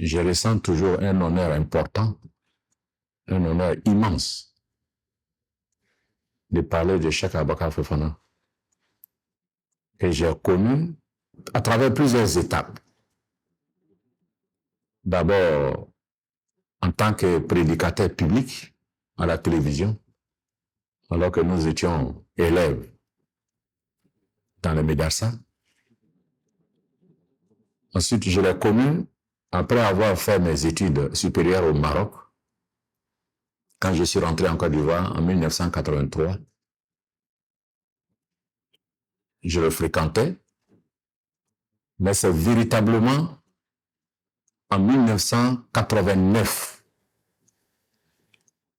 je ressens toujours un honneur important, un honneur immense de parler de Cheikh Abakar Fofana, que j'ai connu à travers plusieurs étapes. D'abord, en tant que prédicateur public à la télévision, alors que nous étions élèves dans le Médarsa. Ensuite, je l'ai connu après avoir fait mes études supérieures au Maroc, quand je suis rentré en Côte d'Ivoire en 1983. Je le fréquentais, mais c'est véritablement en 1989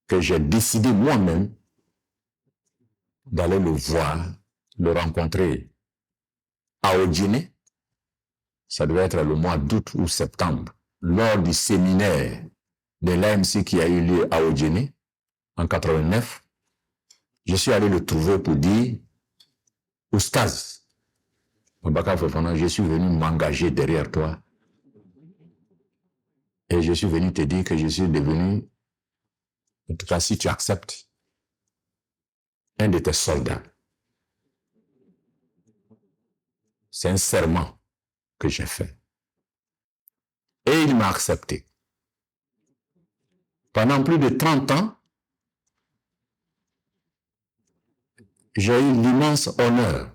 que j'ai décidé moi-même d'aller le voir, le rencontrer à Odjiné. Ça devait être le mois d'août ou septembre, lors du séminaire de l'AMC qui a eu lieu à Odjiné en 89. Je suis allé le trouver pour dire, Oustaz Abakar Fofana, je suis venu m'engager derrière toi et je suis venu te dire que je suis devenu, en tout cas si tu acceptes, un de tes soldats. C'est un serment que j'ai fait. Et il m'a accepté. Pendant plus de 30 ans, j'ai eu l'immense honneur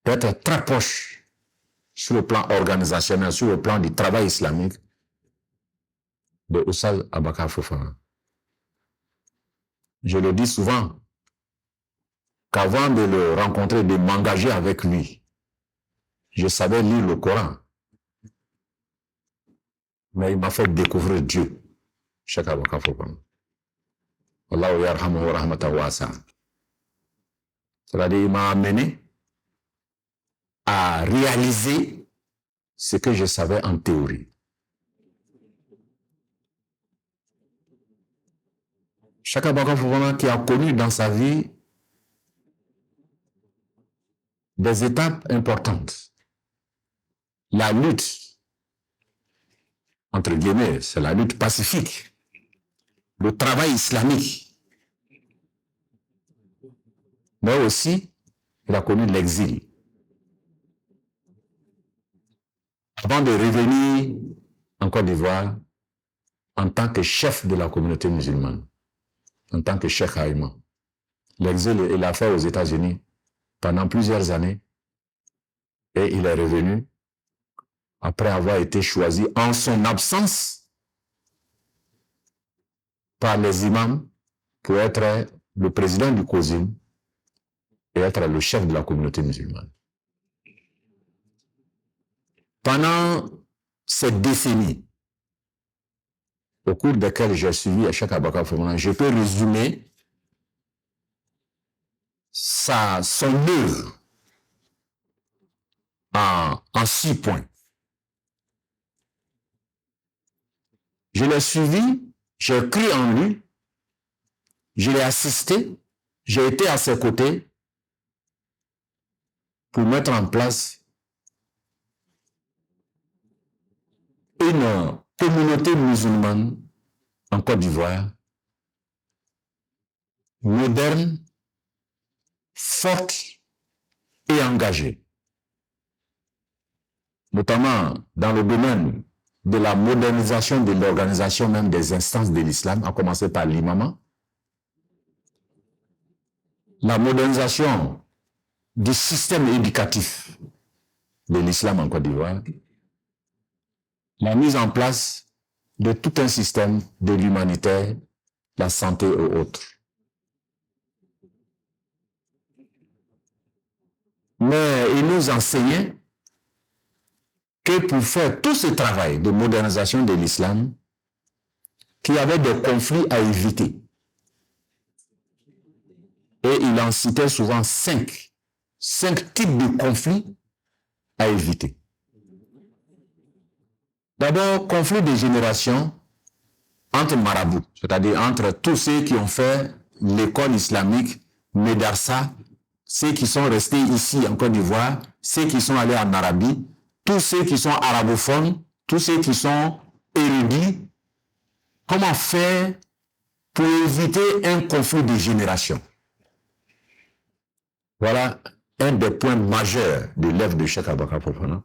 d'être très proche sur le plan organisationnel, sur le plan du travail islamique de Oustaz Abakar Fofana. Je le dis souvent, qu'avant de le rencontrer, de m'engager avec lui, je savais lire le Coran. Mais il m'a fait découvrir Dieu, Cheikh Abakar Fofana. Allahu yarhamuhu wa rahmatan wasi'a. C'est-à-dire, il m'a amené à réaliser ce que je savais en théorie. Cheikh Abakar Fofana qui a connu dans sa vie des étapes importantes. La lutte, entre guillemets, c'est la lutte pacifique. Le travail islamique. Mais aussi, il a connu l'exil. Avant de revenir en Côte d'Ivoire en tant que chef de la communauté musulmane, en tant que Cheikh Haïma. L'exil, il a fait aux États-Unis pendant plusieurs années et il est revenu après avoir été choisi en son absence par les imams pour être le président du COSIM et être le chef de la communauté musulmane. Pendant cette décennie, au cours desquelles j'ai suivi Cheikh Abakar Fofana, je peux résumer son œuvre en 6 points. Je l'ai suivi, j'ai cru en lui, je l'ai assisté, j'ai été à ses côtés pour mettre en place une communauté musulmane en Côte d'Ivoire, moderne, forte et engagée, notamment dans le domaine de la modernisation de l'organisation même des instances de l'islam, à commencer par l'imama, la modernisation du système éducatif de l'islam en Côte d'Ivoire, la mise en place de tout un système de l'humanitaire, la santé et autres. Mais il nous enseignait que pour faire tout ce travail de modernisation de l'islam, qu'il y avait des conflits à éviter. Et il en citait souvent 5 types de conflits à éviter. D'abord, conflit de génération entre marabouts, c'est-à-dire entre tous ceux qui ont fait l'école islamique, Médarsa, ceux qui sont restés ici en Côte d'Ivoire, ceux qui sont allés en Arabie, tous ceux qui sont arabophones tous ceux qui sont érudits, comment faire pour éviter un conflit de génération. Voilà un des points majeurs de l'œuvre de Cheikh Abakar Fofana.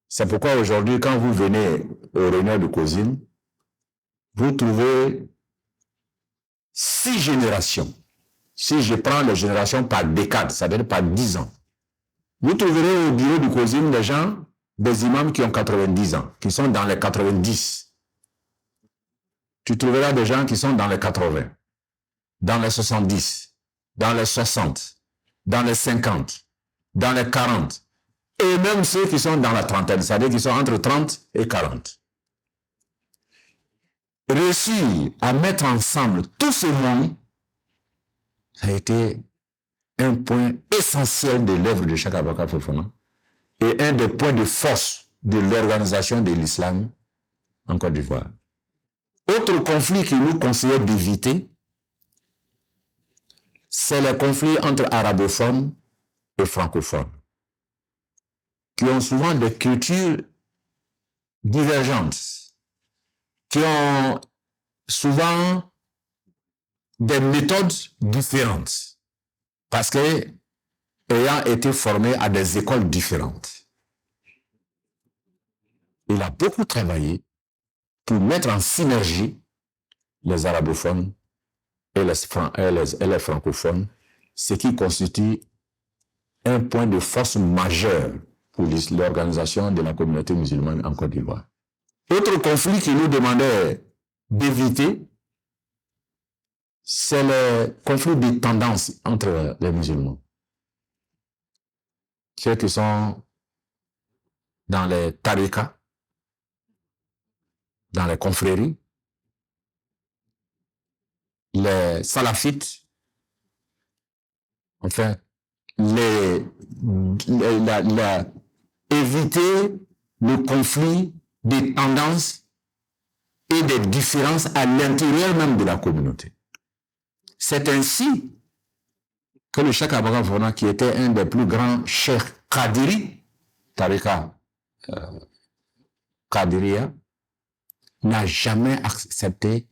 C'est pourquoi aujourd'hui, quand vous venez aux réunions de COSIM, vous trouvez 6 générations. Si je prends les générations par décade, ça veut dire par 10 ans. Vous trouverez au bureau du COSIM des gens, des imams qui ont 90 ans, qui sont dans les 90. Tu trouveras des gens qui sont dans les 80, dans les 70, dans les 60, dans les 50, dans les 40, et même ceux qui sont dans la trentaine, c'est-à-dire qui sont entre 30 et 40. Réussir à mettre ensemble tout ce monde, ça a été un point essentiel de l'œuvre de Cheikh Abakar Fofana et un des points de force de l'organisation de l'islam en Côte d'Ivoire. Autre conflit qu'il nous conseillait d'éviter, c'est le conflit entre arabophones et francophones, qui ont souvent des cultures divergentes, qui ont souvent des méthodes différentes, parce que ayant été formés à des écoles différentes. Il a beaucoup travaillé pour mettre en synergie les arabophones et les francophones, ce qui constitue un point de force majeur pour l'organisation de la communauté musulmane en Côte d'Ivoire. Autre conflit qui nous demandait d'éviter, c'est le conflit de tendance entre les musulmans. Ceux qui sont dans les tariqas, dans les confréries, les salafites, enfin, éviter le conflit des tendances et des différences à l'intérieur même de la communauté. C'est ainsi que le Cheikh Abakar Fofana, qui était un des plus grands cheikhs Qadiri, Tariqa Qadiriya, n'a jamais accepté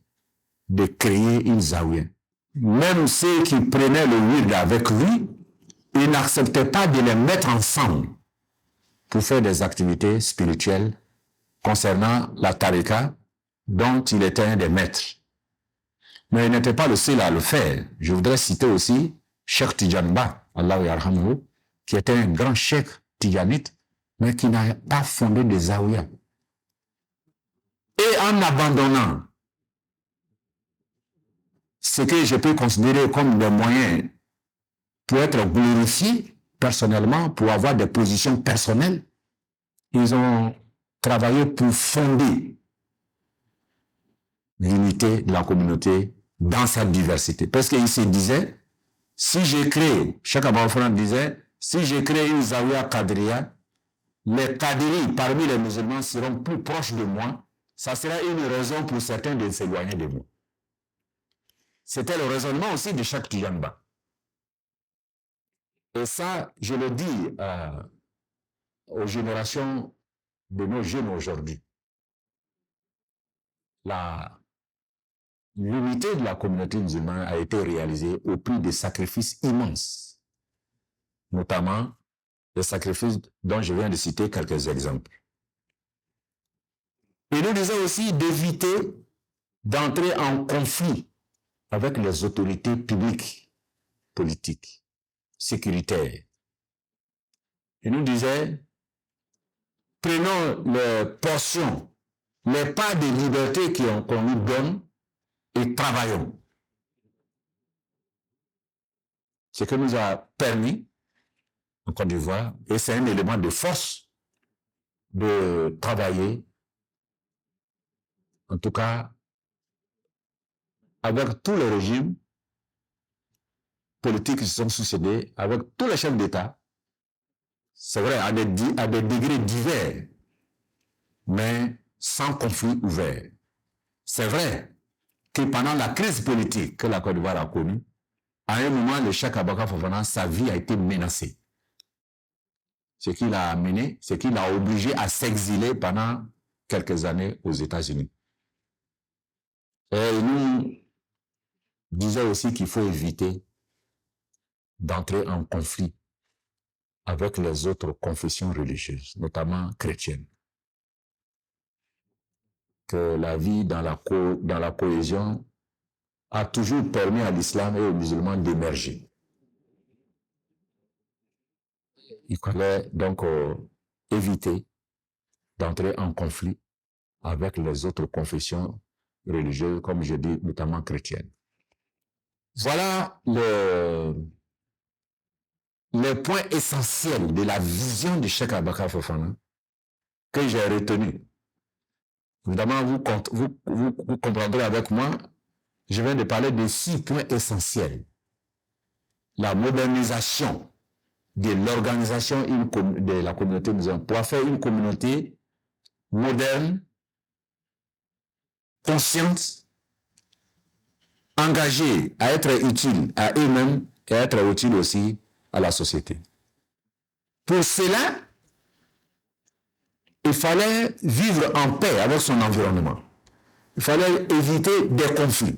de créer une zawiya. Même ceux qui prenaient le wird avec lui, il n'acceptait pas de les mettre ensemble pour faire des activités spirituelles concernant la tariqa dont il était un des maîtres. Mais il n'était pas le seul à le faire. Je voudrais citer aussi Cheikh Tidjanba, Allah yarhamhu, qui était un grand cheikh tidjanite, mais qui n'a pas fondé des zawiya. Et en abandonnant ce que je peux considérer comme des moyens pour être glorifiés personnellement, pour avoir des positions personnelles, ils ont travaillé pour fonder l'unité de la communauté dans sa diversité. Parce qu'il se disait, si j'ai créé, Cheikh Abakar Fofana disait, si j'ai créé une zawiya Qadiriya, les Qadiris parmi les musulmans seront plus proches de moi, ça sera une raison pour certains de s'éloigner de moi. C'était le raisonnement aussi de Cheikh Tidjanba. Et ça, je le dis aux générations de nos jeunes aujourd'hui. L'unité de la communauté musulmane a été réalisée au prix de sacrifices immenses, notamment les sacrifices dont je viens de citer quelques exemples. Et nous disons aussi d'éviter d'entrer en conflit avec les autorités publiques, politiques, sécuritaires. Et nous disons, prenons les portions, les parts de liberté qu'on nous donne et travaillons. Ce que nous a permis, en Côte d'Ivoire, et c'est un élément de force de travailler, en tout cas, avec tous les régimes politiques qui se sont succédés, avec tous les chefs d'État, c'est vrai, à des degrés divers, mais sans conflit ouvert. C'est vrai que pendant la crise politique que la Côte d'Ivoire a connue, à un moment, le Cheikh Abakar Fofana, sa vie a été menacée. ce qui l'a amené, ce qui l'a obligé à s'exiler pendant quelques années aux États-Unis. Et il nous disait aussi qu'il faut éviter d'entrer en conflit avec les autres confessions religieuses, notamment chrétiennes. Que la vie dans la cohésion a toujours permis à l'islam et aux musulmans d'émerger. Il fallait donc éviter d'entrer en conflit avec les autres confessions religieuses, comme je dis, notamment chrétiennes. Voilà les points essentiels de la vision du Cheikh Abakar Fofana que j'ai retenu. Évidemment, vous comprendrez avec moi, je viens de parler de 6 points essentiels. La modernisation de l'organisation de la communauté musulmane pour faire une communauté moderne, consciente, engagée à être utile à eux-mêmes et à être utile aussi à la société. Pour cela, il fallait vivre en paix avec son environnement. Il fallait éviter des conflits.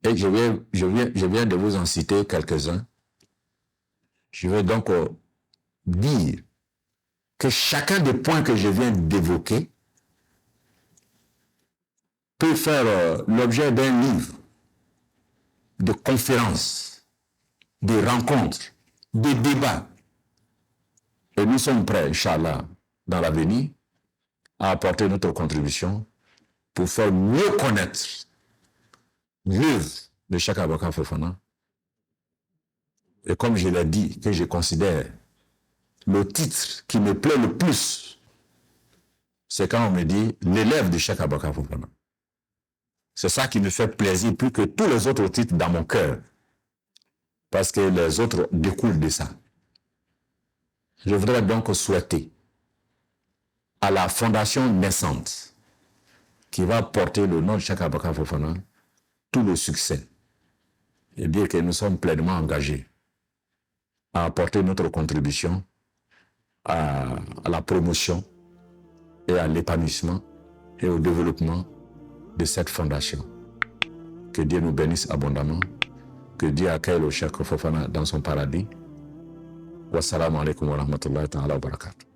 Et je viens de vous en citer quelques-uns. Je vais donc dire que chacun des points que je viens d'évoquer peut faire l'objet d'un livre, de conférences, de rencontres, de débats. Et nous sommes prêts, Inch'Allah, dans l'avenir, à apporter notre contribution pour faire mieux connaître l'œuvre de Cheikh Abakar Fofana. Et comme je l'ai dit, que je considère le titre qui me plaît le plus, c'est quand on me dit l'élève de Cheikh Abakar Fofana. C'est ça qui me fait plaisir plus que tous les autres titres dans mon cœur. Parce que les autres découlent de ça. Je voudrais donc souhaiter à la fondation naissante qui va porter le nom de Cheikh Abakar Fofana tout le succès et dire que nous sommes pleinement engagés à apporter notre contribution à la promotion et à l'épanouissement et au développement de cette fondation. Que Dieu nous bénisse abondamment, que Dieu accueille le Cheikh Fofana dans son paradis. Wassalamu alaikum wa rahmatullahi wa barakatuh.